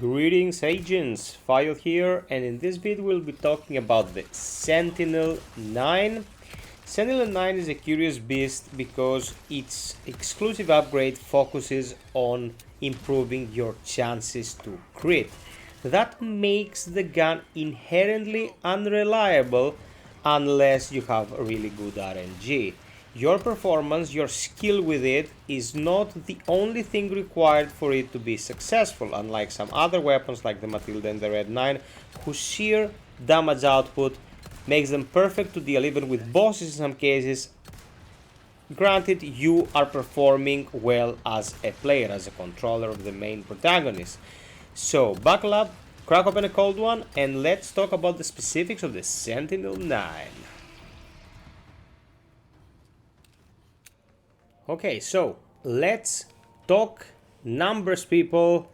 Greetings agents, FiOth here, and in this video we'll be talking about the Sentinel 9. Sentinel 9 is a curious beast because its exclusive upgrade focuses on improving your chances to crit. That makes the gun inherently unreliable unless you have really good RNG. Your performance, your skill with it is not the only thing required for it to be successful, unlike some other weapons like the Matilda and the Red 9, whose sheer damage output makes them perfect to deal even with bosses in some cases. Granted, you are performing well as a player, as a controller of the main protagonist. So buckle up, crack open a cold one, and let's talk about the specifics of the Sentinel 9. Okay, so let's talk numbers, people.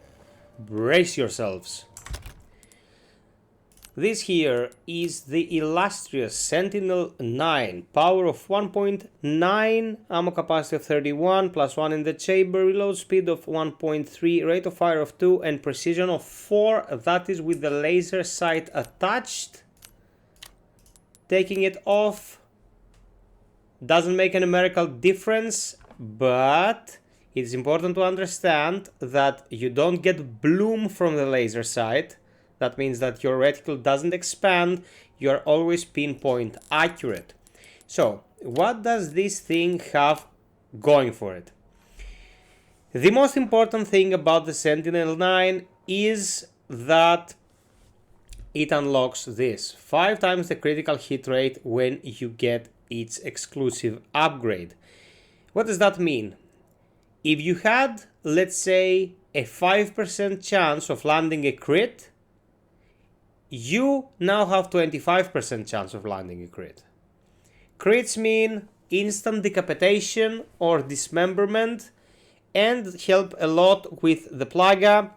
Brace yourselves. This here is the illustrious Sentinel 9. Power of 1.9, ammo capacity of 31, plus 1 in the chamber, reload speed of 1.3, rate of fire of 2, and precision of 4. That is with the laser sight attached. Taking it off doesn't make a numerical difference, but it's important to understand that you don't get bloom from the laser sight. That means that your reticle doesn't expand, you're always pinpoint accurate. So, what does this thing have going for it? The most important thing about the Sentinel 9 is that it unlocks this 5 times the critical hit rate when you get its exclusive upgrade. What does that mean? If you had, let's say, a 5% chance of landing a crit, you now have 25% chance of landing a crit. Crits mean instant decapitation or dismemberment and help a lot with the plaga,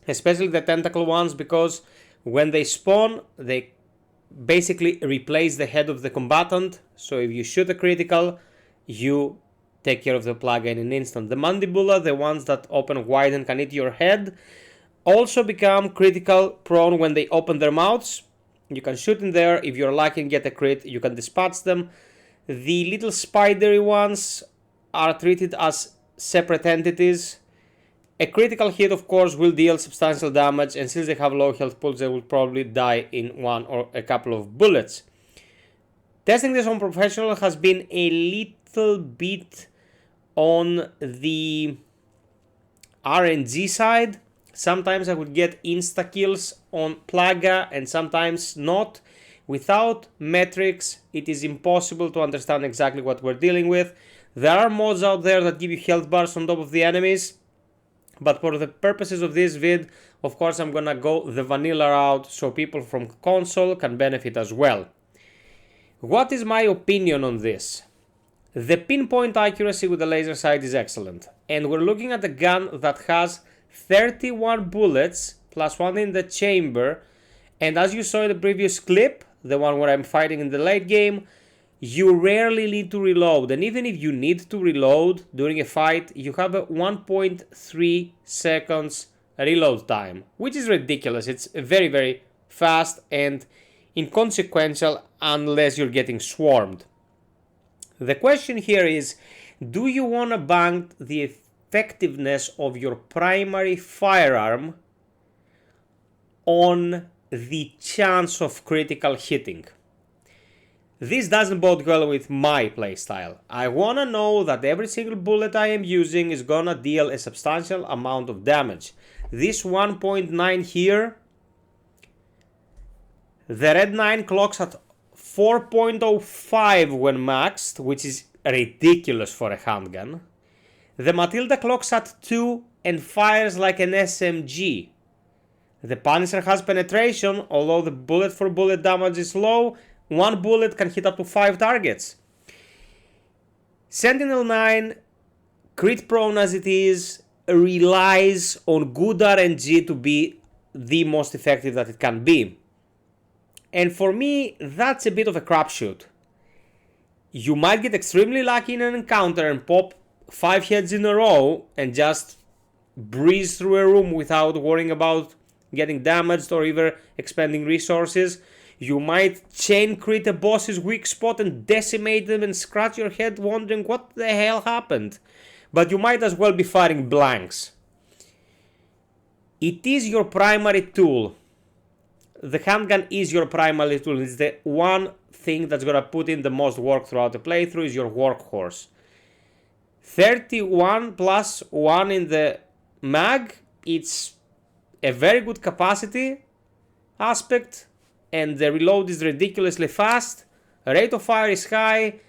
especially the tentacle ones, because when they spawn, they basically replace the head of the combatant. So if you shoot a critical, you take care of the plaga in an instant. The mandibula, the ones that open wide and can eat your head, also become critical prone when they open their mouths. You can shoot in there. If you're lucky and get a crit, you can dispatch them. The little spidery ones are treated as separate entities. A critical hit, of course, will deal substantial damage, and since they have low health pools, they will probably die in one or a couple of bullets. Testing this on professional has been a little bit on the RNG side. Sometimes I would get insta-kills on Plaga and sometimes not. Without metrics, it is impossible to understand exactly what we're dealing with. There are mods out there that give you health bars on top of the enemies, but for the purposes of this vid, of course I'm gonna go the vanilla route so people from console can benefit as well. What is my opinion on this? The pinpoint accuracy with the laser sight is excellent, and we're looking at a gun that has 31 bullets plus 1 in the chamber, and as you saw in the previous clip, the one where I'm fighting in the late game, you rarely need to reload, and even if you need to reload during a fight, you have a 1.3 seconds reload time, which is ridiculous. It's very, very fast and inconsequential unless you're getting swarmed. The question here is, do you want to bank the effectiveness of your primary firearm on the chance of critical hitting? This doesn't bode well with my playstyle. I want to know that every single bullet I am using is gonna deal a substantial amount of damage. This 1.9 here, the Red 9 clocks at 4.05 when maxed, which is ridiculous for a handgun. The Matilda clocks at 2 and fires like an SMG. The Punisher has penetration, although the bullet for bullet damage is low. One bullet can hit up to 5 targets. Sentinel 9, crit prone as it is, relies on good RNG to be the most effective that it can be. And for me, that's a bit of a crapshoot. You might get extremely lucky in an encounter and pop 5 heads in a row and just breeze through a room without worrying about getting damaged or even expending resources. You might chain crit a boss's weak spot and decimate them and scratch your head wondering what the hell happened. But you might as well be firing blanks. It is your primary tool. The handgun is your primary tool. It's the one thing that's gonna put in the most work throughout the playthrough, is your workhorse. 31 plus 1 in the mag, it's a very good capacity aspect, and the reload is ridiculously fast. Rate of fire is high,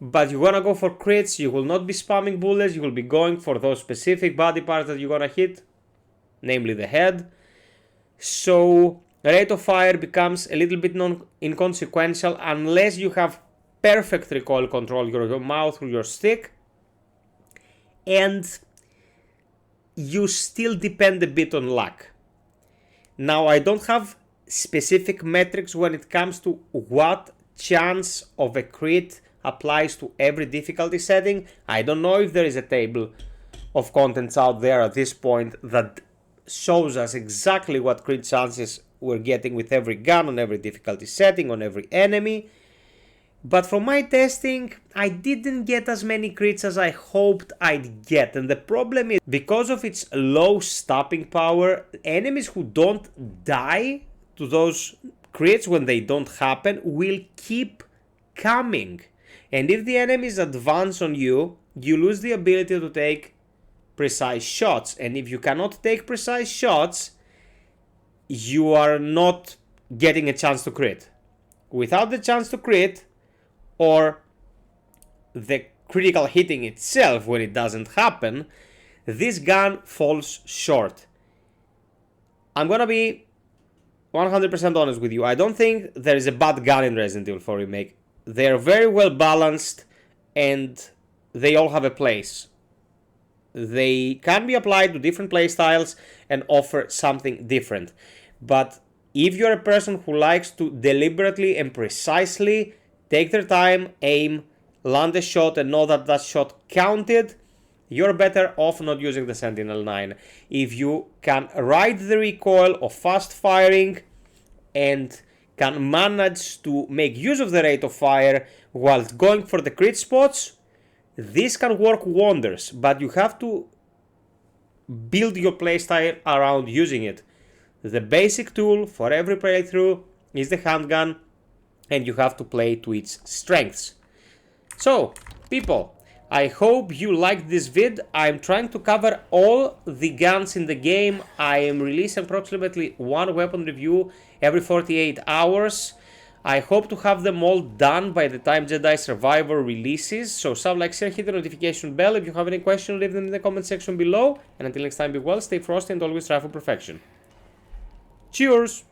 but you're gonna go for crits. You will not be spamming bullets. You will be going for those specific body parts that you're gonna hit, namely the head. So rate of fire becomes a little bit inconsequential unless you have perfect recoil control, your mouth or your stick, and you still depend a bit on luck. Now, I don't have specific metrics when it comes to what chance of a crit applies to every difficulty setting. I don't know if there is a table of contents out there at this point that shows us exactly what crit chances we're getting with every gun, on every difficulty setting, on every enemy. But from my testing, I didn't get as many crits as I hoped I'd get. And the problem is, because of its low stopping power, enemies who don't die to those crits when they don't happen will keep coming. And if the enemies advance on you, you lose the ability to take precise shots. And if you cannot take precise shots, you are not getting a chance to crit. Without the chance to crit, or the critical hitting itself when it doesn't happen, this gun falls short. I'm gonna be 100% honest with you. I don't think there is a bad gun in Resident Evil 4 Remake. They're very well balanced and they all have a place. They can be applied to different playstyles and offer something different. But if you're a person who likes to deliberately and precisely take their time, aim, land a shot, and know that that shot counted, you're better off not using the Sentinel 9. If you can ride the recoil of fast firing and can manage to make use of the rate of fire while going for the crit spots, this can work wonders, but you have to build your playstyle around using it. The basic tool for every playthrough is the handgun, and you have to play to its strengths. So, people, I hope you liked this vid. I'm trying to cover all the guns in the game. I am releasing approximately one weapon review every 48 hours. I hope to have them all done by the time Jedi Survivor releases. So sub, like, share, hit the notification bell. If you have any questions, leave them in the comment section below. And until next time, be well, stay frosty, and always strive for perfection. Cheers!